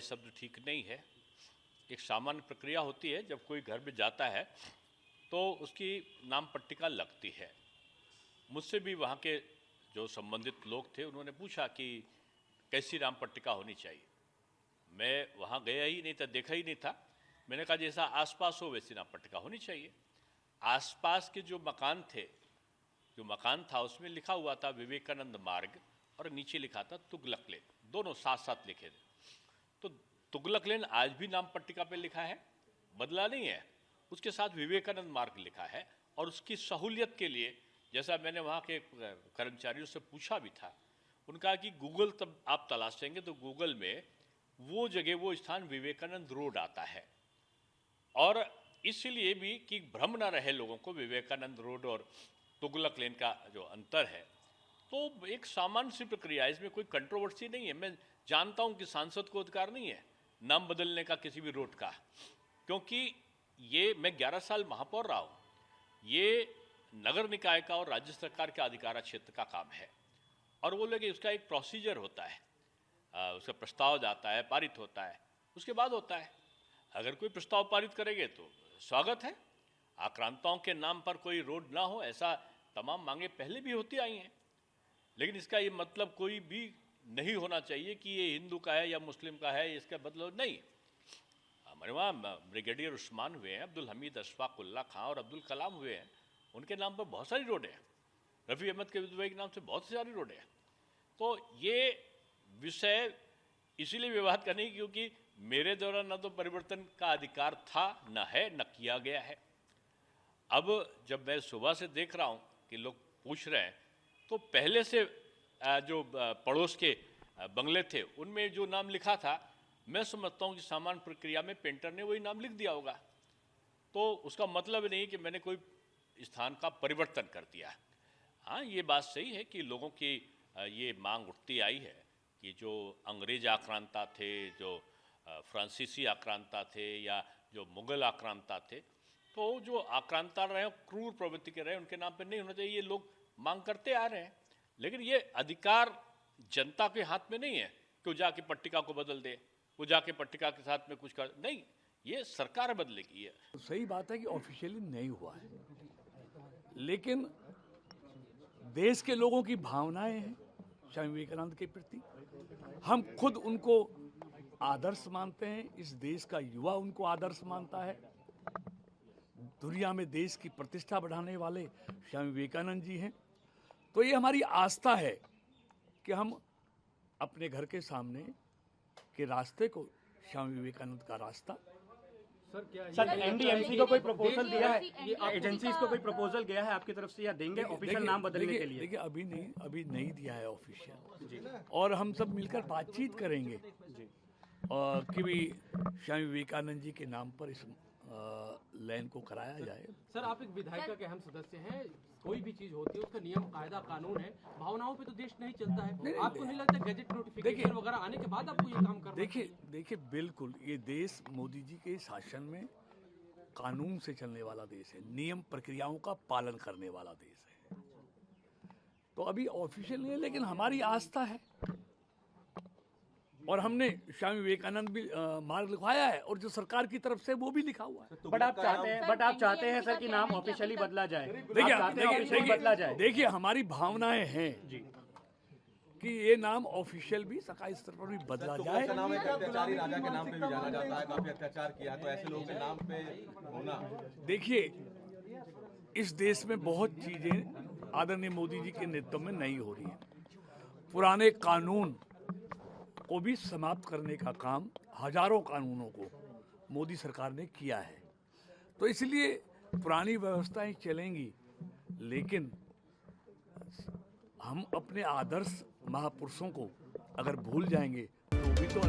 शब्द ठीक नहीं है। एक सामान्य प्रक्रिया होती है, जब कोई घर में जाता है तो उसकी नाम पट्टिका लगती है। मुझसे भी वहाँ के जो संबंधित लोग थे उन्होंने पूछा कि कैसी नाम पट्टिका होनी चाहिए। मैं वहाँ गया ही नहीं था, देखा ही नहीं था। मैंने कहा जैसा आसपास हो वैसी नाम पट्टिका होनी चाहिए। आसपास के जो मकान था उसमें लिखा हुआ था विवेकानंद मार्ग और नीचे लिखा था तुगलक लेन, दोनों साथ साथ लिखे थे। तो तुगलक लेन आज भी नाम पट्टिका पे लिखा है, बदला नहीं है। उसके साथ विवेकानंद मार्ग लिखा है और उसकी सहूलियत के लिए, जैसा मैंने वहाँ के कर्मचारियों से पूछा भी था, उनका कि गूगल तब आप तलाशेंगे तो गूगल में वो जगह, वो स्थान विवेकानंद रोड आता है। और इसलिए भी कि भ्रम ना रहे लोगों को विवेकानंद रोड और तुगलक लेन का जो अंतर है, तो एक सामान्य सी प्रक्रिया है, इसमें कोई कंट्रोवर्सी नहीं है। मैं जानता हूं कि सांसद को अधिकार नहीं है नाम बदलने का किसी भी रोड का, क्योंकि ये मैं 11 साल महापौर रहा हूं, ये नगर निकाय का और राज्य सरकार के अधिकार क्षेत्र का काम है। और वो लोग उसका एक प्रोसीजर होता है, उसका प्रस्ताव जाता है, पारित होता है, उसके बाद होता है। अगर कोई प्रस्ताव पारित करेंगे तो स्वागत है। आक्रांताओं के नाम पर कोई रोड ना हो, ऐसा तमाम मांगे पहले भी होती आई हैं, लेकिन इसका ये मतलब कोई भी नहीं होना चाहिए कि ये हिंदू का है या मुस्लिम का है, इसका मतलब नहीं। हमारे वहाँ ब्रिगेडियर उस्मान हुए हैं, अब्दुल हमीद अशफाक उल्ला खां और अब्दुल कलाम हुए हैं, उनके नाम पर बहुत सारी रोडें हैं। रफ़ी अहमद के विधवा के नाम से बहुत सारी रोडें हैं। तो ये विषय इसीलिए विवाद का नहीं क्योंकि मेरे द्वारा न तो परिवर्तन का अधिकार था, न है, न किया गया है। अब जब मैं सुबह से देख रहा हूँ कि लोग पूछ रहे हैं, तो पहले से जो पड़ोस के बंगले थे उनमें जो नाम लिखा था, मैं समझता हूँ कि सामान्य प्रक्रिया में पेंटर ने वही नाम लिख दिया होगा। तो उसका मतलब नहीं कि मैंने कोई स्थान का परिवर्तन कर दिया। हाँ, ये बात सही है कि लोगों की ये मांग उठती आई है कि जो अंग्रेज आक्रांता थे, जो फ्रांसीसी आक्रांता थे या जो मुग़ल आक्रांता थे, तो जो आक्रांता रहे, क्रूर प्रवृत्ति के रहे, उनके नाम पर नहीं होना चाहिए। ये लोग मांग करते आ रहे हैं, लेकिन ये अधिकार जनता के हाथ में नहीं है कि वो जाके पट्टिका को बदल दे, वो जाके पट्टिका के साथ में कुछ कर, नहीं, ये सरकार बदलेगी। है सही बात है कि ऑफिशियली नहीं हुआ है, लेकिन देश के लोगों की भावनाएं हैं स्वामी विवेकानंद के प्रति। हम खुद उनको आदर्श मानते हैं, इस देश का युवा उनको आदर्श मानता है। दुनिया में देश की प्रतिष्ठा बढ़ाने वाले स्वामी विवेकानंद जी हैं। तो ये हमारी आस्था है कि हम अपने घर के सामने के रास्ते को स्वामी विवेकानंद का रास्ता। सर एनडीएमसी को कोई प्रपोजल दिया है, ये एजेंसीज को कोई प्रपोजल गया है आपकी तरफ से या देंगे ऑफिशियल नाम बदलने के लिए? देखिए अभी नहीं दिया है ऑफिशियल, और हम सब मिलकर बातचीत करेंगे कि भी स्वामी विवेकानंद जी के नाम पर इस लैंड को कराया जाए। सर, आप एक विधायिका के अहम सदस्य हैं, कोई भी चीज होती है उसका नियम कायदा कानून है, भावनाओं पे तो देश नहीं चलता है। आपको नहीं लगता गैजेट नोटिफिकेशन वगैरह आने के बाद आपको ये काम करना? देखिए बिल्कुल, ये देश मोदी जी के शासन में कानून से चलने वाला देश है, नियम प्रक्रियाओं का पालन करने वाला देश है। तो अभी ऑफिशियल नहीं है, लेकिन हमारी आस्था है और हमने स्वामी विवेकानंद भी मार्ग लिखवाया है और जो सरकार की तरफ से वो भी लिखा हुआ है। बट आप चाहते हैं सर कि नाम ऑफिशियली बदला जाए? देखिए हमारी भावनाएं हैं जी कि ये नाम ऑफिशियल भी सरकारी स्तर पर भी बदला जाए। नाम एक अत्याचारी राजा के नाम पे भी जाना जाता है, काफी अत्याचार किया, तो ऐसे लोगों के नाम पे होना। देखिए इस देश में बहुत चीजें आदरणीय मोदी जी के नेतृत्व में नहीं हो रही है। पुराने कानून को भी समाप्त करने का काम, हजारों कानूनों को मोदी सरकार ने किया है। तो इसलिए पुरानी व्यवस्थाएं चलेंगी, लेकिन हम अपने आदर्श महापुरुषों को अगर भूल जाएंगे तो भी तो